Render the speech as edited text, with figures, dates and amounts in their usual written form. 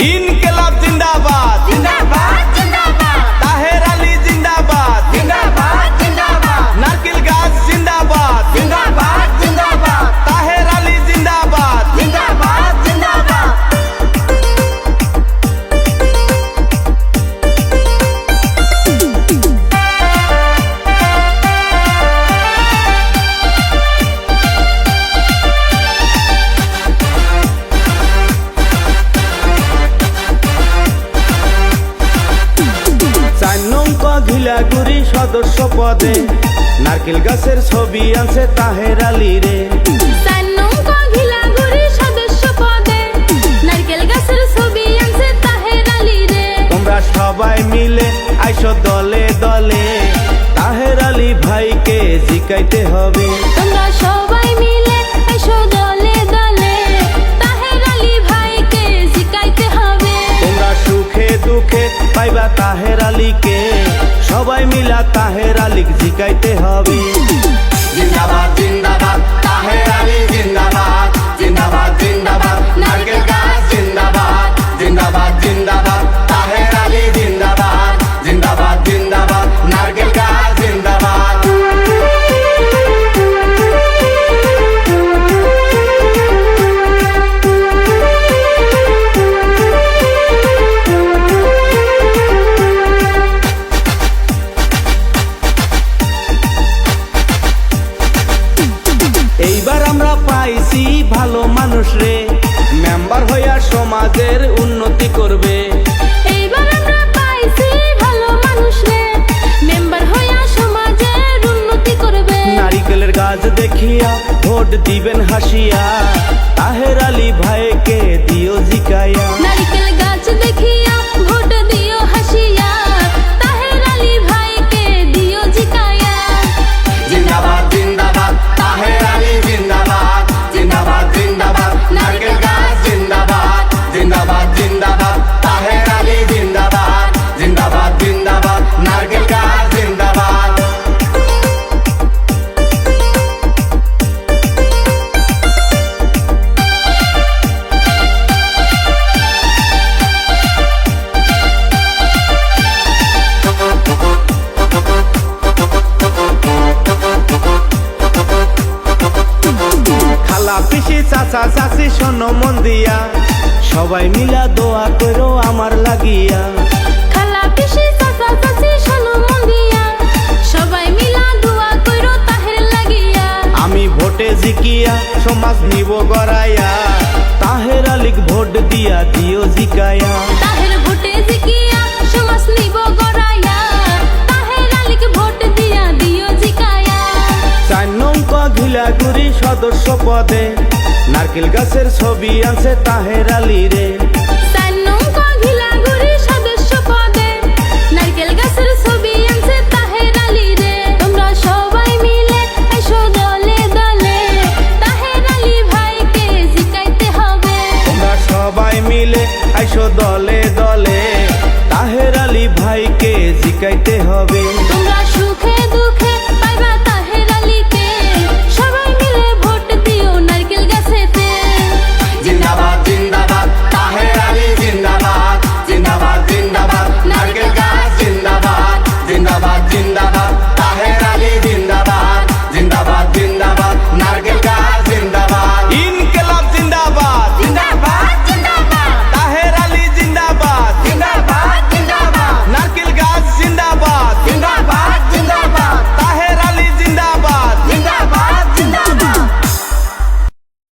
ইনকিলাব জিন্দাবাদ জিন্দাবাদ জিন্দাবাদ তাহের আলী জিন্দাবাদ জিন্দাবাদ জিন্দাবাদ নারকেল গাছ জিন্দাবাদ জিন্দাবাদ জিন্দাবাদ তাহের আলী জিন্দাবাদ জিন্দাবাদ জিন্দাবাদ ঘিলাগুড়ি সদস্য পদে নারকেল গাছের ছবি আনছে তাহের আলী রে। তোমরা সবাই মিলে আইসো দলে দলে তাহের আলী ভাইকে জিকাইতে হবে। তোমরা সবাই মিলে আইসো দলে দলে তাহের আলী ভাইকে জিকাইতে হবে। তোমরা সুখে দুঃখে পাইবা তাহের আলীকে, সবাই মিলা তাহের আলী জিকাইতে হবে। জিন্দাবাদ জিন্দাবাদ তাহের আলী জিন্দাবাদ জিন্দাবাদ জিন্দাবাদ নারকেল গাছ জিন্দাবাদ জিন্দাবাদ জিন্দাবাদ তাহের আলী জিন্দাবাদ জিন্দাবাদ জিন্দাবাদ নারকেল গাছ জিন্দাবাদ এইবার আমরা পাইছি ভালো মানুষ রে, মেম্বার হইয়া সমাজের উন্নতি করবে। এইবার আমরা পাইছি ভালো মানুষ রে, মেম্বার হইয়া সমাজের উন্নতি করবে। নারিকেলের গাছ দেখিয়া ভোট দিবেন হাসিয়া, তাহের আলী ভাইকে দিও জিকাইয়া। নারকেল গাছ দেখিয়া ভোট দিও হাসিয়া, তাহের আলী ভাইকে দিও জিকায়া। জিন্দাবাদ জিন্দাবাদ তাহের আলী জিন্দাবাদ জিন্দাবাদ জিন্দাবাদ নারকেল গাছ জিন্দাবাদ জিন্দাবাদ জিন্দাবাদ তাহের আলী জিন্দাবাদ জিন্দাবাদ জিন্দাবাদ নারকেল গাছ জিন্দাবাদ খালা পিসি চাচা চাচি শোনো মন দিয়া, সবাই মিলা দোয়া করো আমার লাগিয়া। খালা পিসি চাচা চাচি শোনো মন দিয়া, সবাই মিলা দোয়া কইরো তাহের লাগিয়া। আমি ভোটে জিকিয়া সমাজ নিব গড়াইয়া, তাহের আলীক ভোট দিয়া দিও জিকায়া। তাহের ভোটে জিকিয়া সমাজ নিব গড়াইয়া, তাহের আলীকে ভোট দিয়া দিও জিকায়া। 4 নং ঘিলাগুড়ি সদস্য পদে নারকেল গাছের ছবি আনছে তাহের আলী রে। 4 নং ঘিলাগুড়ি সদস্য পদে নারকেল গাছের ছবি আনছে তাহের আলী রে। তোমরা সবাই মিলে আইসো দলে দলে তাহের আলী ভাইকে জিকাইতে হবে। তোমরা সবাই মিলে আইসো দলে দলে তাহের আলী ভাইকে জিকাইতে হবে।